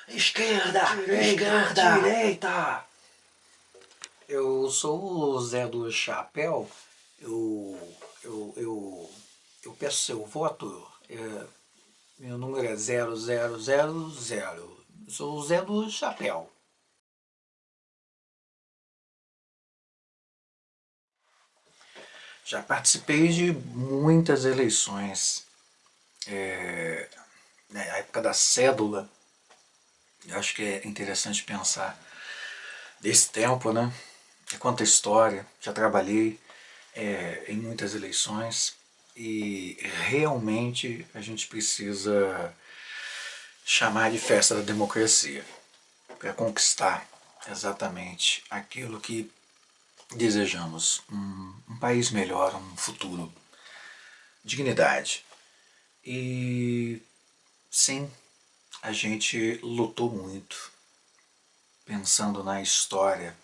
Esquerda! Direita! Eu sou o Zé do Chapéu. Eu peço seu voto. Meu número é 0000. Eu sou o Zé do Chapéu. Já participei de muitas eleições. Na época da cédula, eu acho que é interessante pensar desse tempo, né? É quanta história, já trabalhei em muitas eleições e realmente a gente precisa chamar de festa da democracia para conquistar exatamente aquilo que desejamos, um país melhor, um futuro, dignidade. E sim, a gente lutou muito, pensando na história,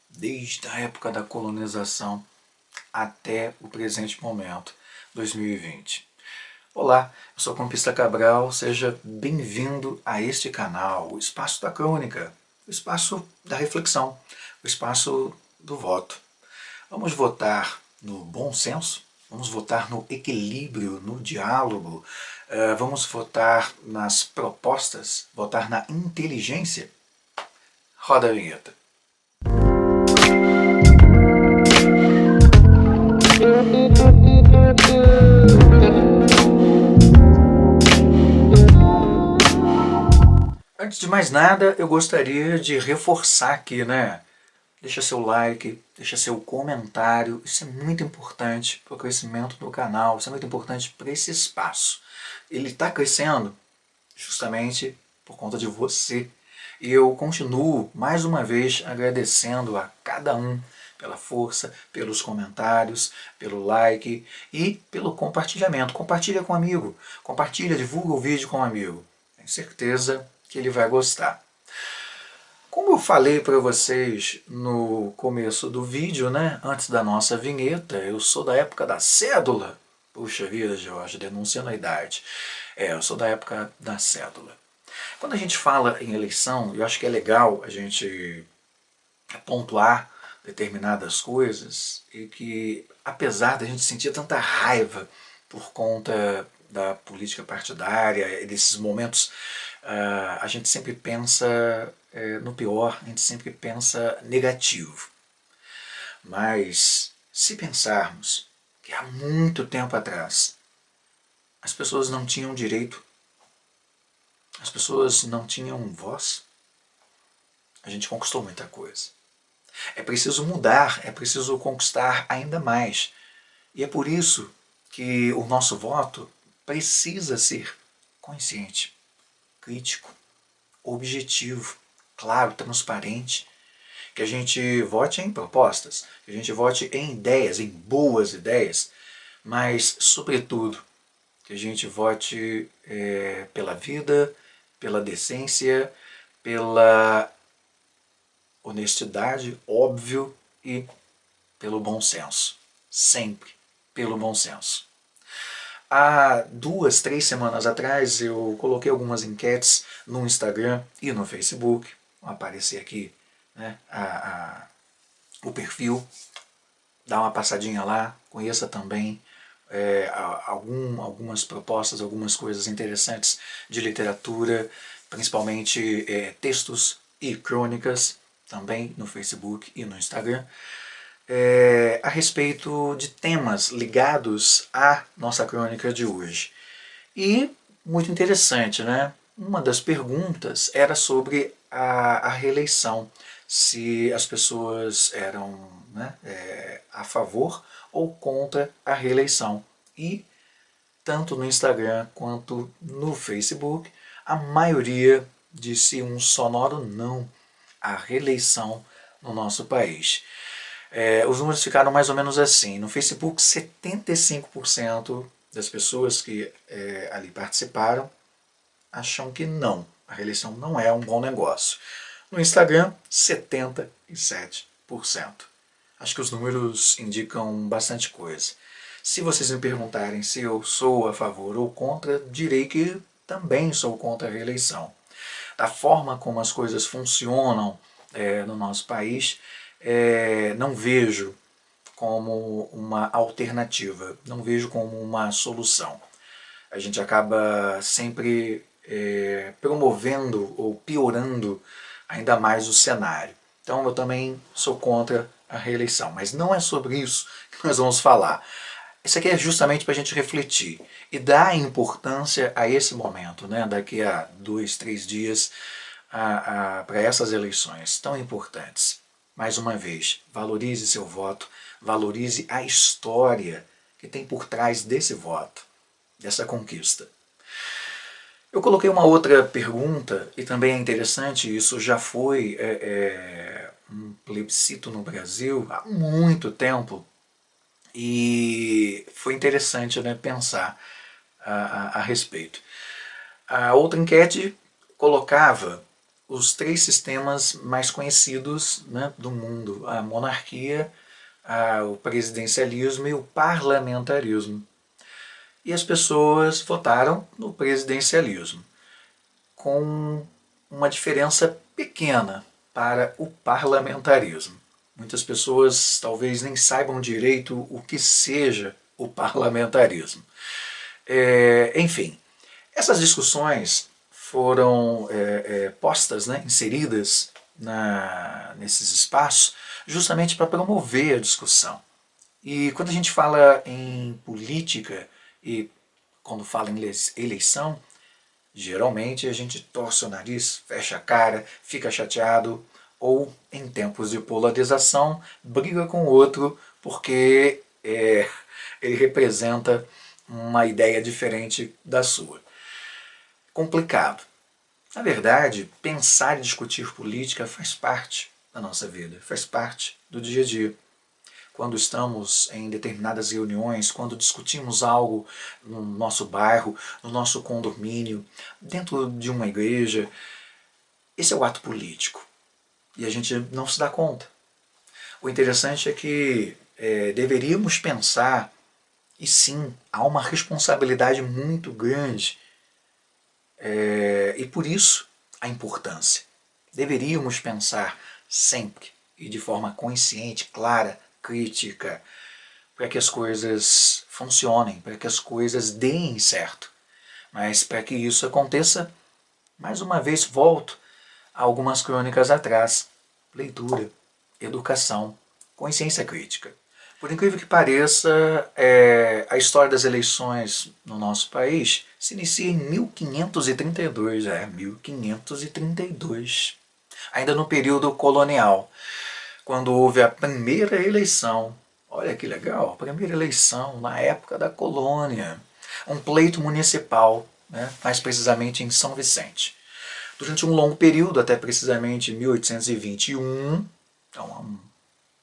desde a época da colonização até o presente momento, 2020. Olá, eu sou o Campista Cabral, seja bem-vindo a este canal, o Espaço da Crônica, o espaço da reflexão, o espaço do voto. Vamos votar no bom senso, vamos votar no equilíbrio, no diálogo, vamos votar nas propostas, votar na inteligência. Roda a vinheta. Antes de mais nada, eu gostaria de reforçar aqui, né? Deixa seu like, deixa seu comentário, isso é muito importante para o crescimento do canal, isso é muito importante para esse espaço. Ele está crescendo justamente por conta de você. E eu continuo, mais uma vez, agradecendo a cada um pela força, pelos comentários, pelo like e pelo compartilhamento. Compartilha com um amigo, compartilha, divulga o vídeo com um amigo. Tenho certeza que ele vai gostar. Como eu falei para vocês no começo do vídeo, né, antes da nossa vinheta, eu sou da época da cédula. Puxa vida, Jorge, denunciando a idade. Eu sou da época da cédula. Quando a gente fala em eleição, eu acho que é legal a gente pontuar determinadas coisas e que, apesar da gente sentir tanta raiva por conta da política partidária e desses momentos, a gente sempre pensa no pior, a gente sempre pensa negativo. Mas se pensarmos que há muito tempo atrás as pessoas não tinham direito, as pessoas não tinham voz, a gente conquistou muita coisa. É preciso mudar, é preciso conquistar ainda mais. E é por isso que o nosso voto precisa ser consciente, crítico, objetivo, claro, transparente, que a gente vote em propostas, que a gente vote em ideias, em boas ideias, mas, sobretudo, que a gente vote pela vida, pela decência, pela honestidade, óbvio, e pelo bom senso. Sempre pelo bom senso. Há 2, 3 semanas atrás eu coloquei algumas enquetes no Instagram e no Facebook. Vou aparecer aqui, né, o perfil. Dá uma passadinha lá, conheça também algumas propostas, algumas coisas interessantes de literatura, principalmente textos e crônicas, também no Facebook e no Instagram, a respeito de temas ligados à nossa crônica de hoje. E, muito interessante, né? Uma das perguntas era sobre a reeleição, se as pessoas eram, né, a favor ou contra a reeleição. E, tanto no Instagram quanto no Facebook, a maioria disse um sonoro não à reeleição no nosso país. Os números ficaram mais ou menos assim. No Facebook, 75% das pessoas que ali participaram acham que não, a reeleição não é um bom negócio. No Instagram, 77%. Acho que os números indicam bastante coisa. Se vocês me perguntarem se eu sou a favor ou contra, direi que também sou contra a reeleição. da forma como as coisas funcionam no nosso país, não vejo como uma alternativa, não vejo como uma solução. A gente acaba sempre promovendo ou piorando ainda mais o cenário. Então eu também sou contra a reeleição, mas não é sobre isso que nós vamos falar. Isso aqui é justamente para a gente refletir e dar importância a esse momento, né? Daqui a 2, 3 dias, para essas eleições tão importantes. Mais uma vez, valorize seu voto, valorize a história que tem por trás desse voto, dessa conquista. Eu coloquei uma outra pergunta, e também é interessante, isso já foi um plebiscito no Brasil há muito tempo, e foi interessante, né, pensar a respeito. A outra enquete colocava os 3 sistemas mais conhecidos, né, do mundo: a monarquia, o presidencialismo e o parlamentarismo. E as pessoas votaram no presidencialismo, com uma diferença pequena para o parlamentarismo. Muitas pessoas talvez nem saibam direito o que seja o parlamentarismo. Enfim, essas discussões foram postas, né, inseridas nesses espaços, justamente para promover a discussão. E quando a gente fala em política e quando fala em eleição, geralmente a gente torce o nariz, fecha a cara, fica chateado, ou em tempos de polarização, briga com o outro porque ele representa uma ideia diferente da sua. Complicado. Na verdade, pensar e discutir política faz parte da nossa vida, faz parte do dia a dia. Quando estamos em determinadas reuniões, quando discutimos algo no nosso bairro, no nosso condomínio, dentro de uma igreja, esse é o ato político. E a gente não se dá conta. O interessante é que deveríamos pensar, e sim, há uma responsabilidade muito grande, e por isso a importância. Deveríamos pensar sempre, e de forma consciente, clara, crítica, para que as coisas funcionem, para que as coisas deem certo. Mas para que isso aconteça, mais uma vez volto a algumas crônicas atrás: leitura, educação, consciência crítica. Por incrível que pareça, a história das eleições no nosso país se inicia em 1532, 1532, ainda no período colonial, quando houve a primeira eleição. Olha que legal, a primeira eleição na época da colônia, um pleito municipal, né, mais precisamente em São Vicente. Durante um longo período, até precisamente 1821, então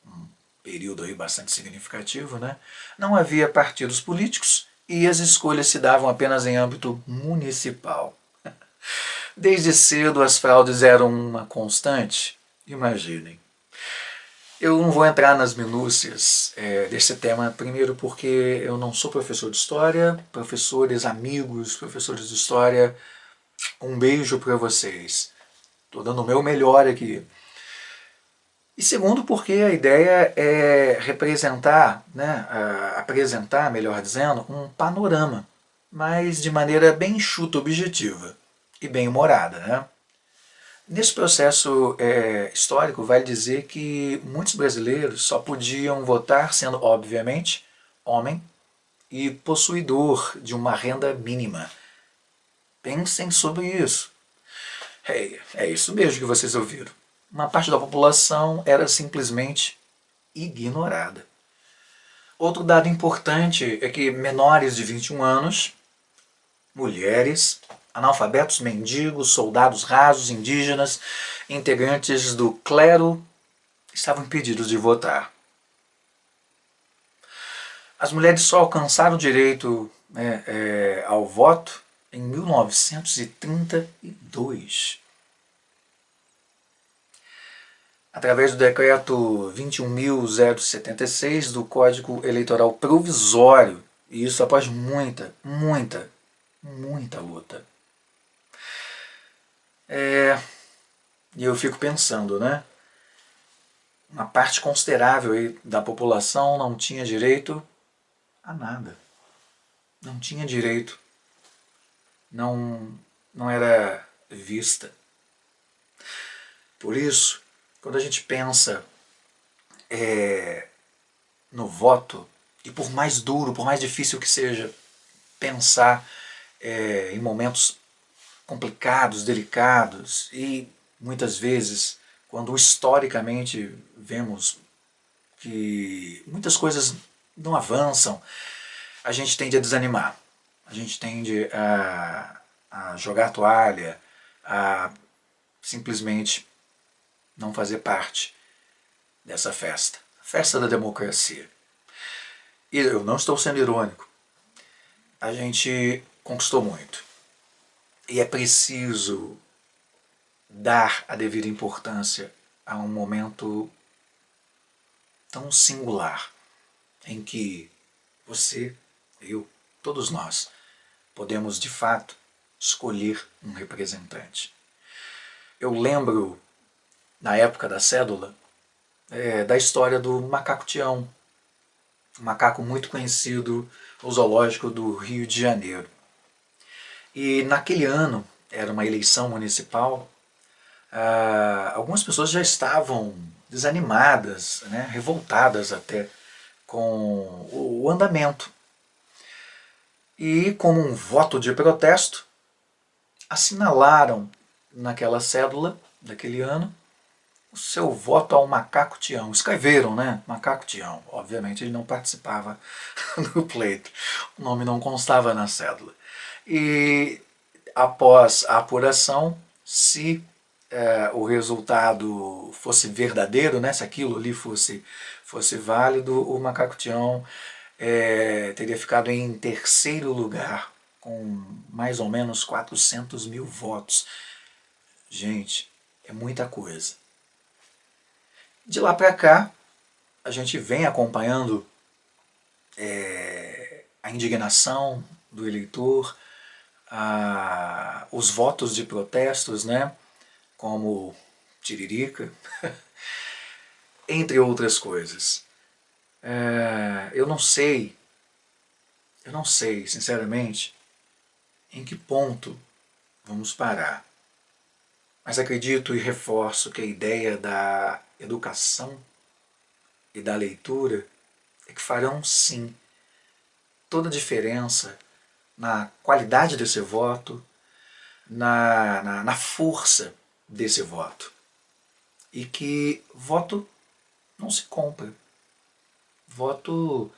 um período aí bastante significativo, né, não havia partidos políticos e as escolhas se davam apenas em âmbito municipal. Desde cedo as fraudes eram uma constante, imaginem. Eu não vou entrar nas minúcias desse tema, primeiro porque eu não sou professor de história, professores, amigos, professores de história, um beijo para vocês. Estou dando o meu melhor aqui. E segundo porque a ideia é representar, né, apresentar, melhor dizendo, um panorama, mas de maneira bem enxuta, objetiva e bem humorada, né? Nesse processo histórico, vale dizer que muitos brasileiros só podiam votar sendo, obviamente, homem e possuidor de uma renda mínima. Pensem sobre isso. É isso mesmo que vocês ouviram. Uma parte da população era simplesmente ignorada. Outro dado importante é que menores de 21 anos, mulheres, analfabetos, mendigos, soldados rasos, indígenas, integrantes do clero estavam impedidos de votar. As mulheres só alcançaram o direito ao voto em 1932. Através do decreto 21.076 do Código Eleitoral Provisório, e isso após muita luta. E eu fico pensando, né? Uma parte considerável aí da população não tinha direito a nada. Não tinha direito. Não era vista. Por isso, quando a gente pensa no voto, e por mais duro, por mais difícil que seja pensar em momentos complicados, delicados, e muitas vezes, quando historicamente vemos que muitas coisas não avançam, a gente tende a desanimar, a gente tende a jogar a toalha, a simplesmente não fazer parte dessa festa, a festa da democracia. E eu não estou sendo irônico, a gente conquistou muito. E é preciso dar a devida importância a um momento tão singular em que você, eu, todos nós, podemos de fato escolher um representante. Eu lembro, na época da cédula, da história do macaco Tião, um macaco muito conhecido no zoológico do Rio de Janeiro. E naquele ano, era uma eleição municipal, algumas pessoas já estavam desanimadas, né, revoltadas até com o andamento. E como um voto de protesto, assinalaram naquela cédula daquele ano o seu voto ao Macaco Tião. Escreveram, né? Macaco Tião. Obviamente ele não participava do pleito. O nome não constava na cédula. E após a apuração, se o resultado fosse verdadeiro, né? Se aquilo ali fosse válido, o Macaco Tião teria ficado em terceiro lugar, com mais ou menos 400 mil votos. Gente, é muita coisa. De lá para cá, a gente vem acompanhando a indignação do eleitor, os votos de protestos, né, como Tiririca, entre outras coisas. Eu não sei, sinceramente, em que ponto vamos parar. Mas acredito e reforço que a ideia da educação e da leitura é que farão sim toda a diferença na qualidade desse voto, na força desse voto. E que voto não se compra, voto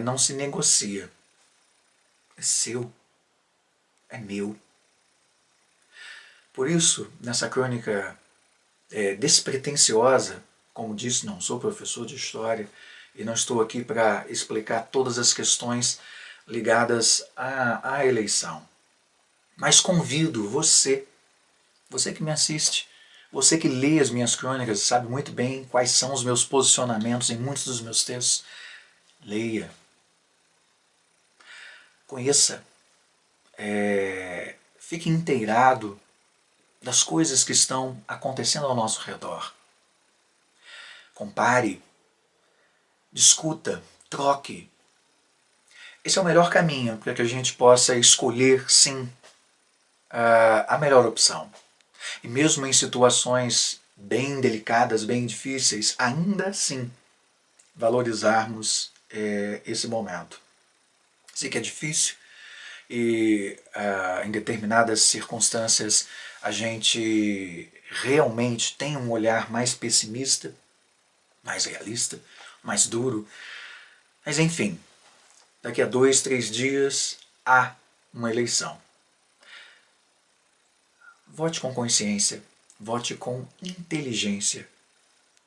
não se negocia, é seu, é meu. Por isso, nessa crônica despretensiosa, como disse, não sou professor de história e não estou aqui para explicar todas as questões ligadas à eleição. Mas convido você que me assiste, você que lê as minhas crônicas, sabe muito bem quais são os meus posicionamentos em muitos dos meus textos. Leia. Conheça. Fique inteirado das coisas que estão acontecendo ao nosso redor. Compare, discuta, troque. Esse é o melhor caminho para que a gente possa escolher, sim, a melhor opção. E mesmo em situações bem delicadas, bem difíceis, ainda assim valorizarmos esse momento. Sei que é difícil e em determinadas circunstâncias a gente realmente tem um olhar mais pessimista, mais realista, mais duro. Mas enfim, daqui a 2, 3 dias há uma eleição. Vote com consciência, vote com inteligência,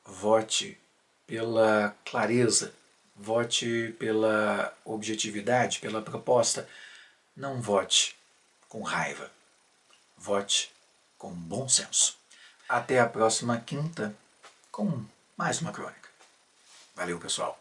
vote pela clareza, vote pela objetividade, pela proposta. Não vote com raiva, vote com bom senso. Até a próxima quinta com mais uma crônica. Valeu, pessoal!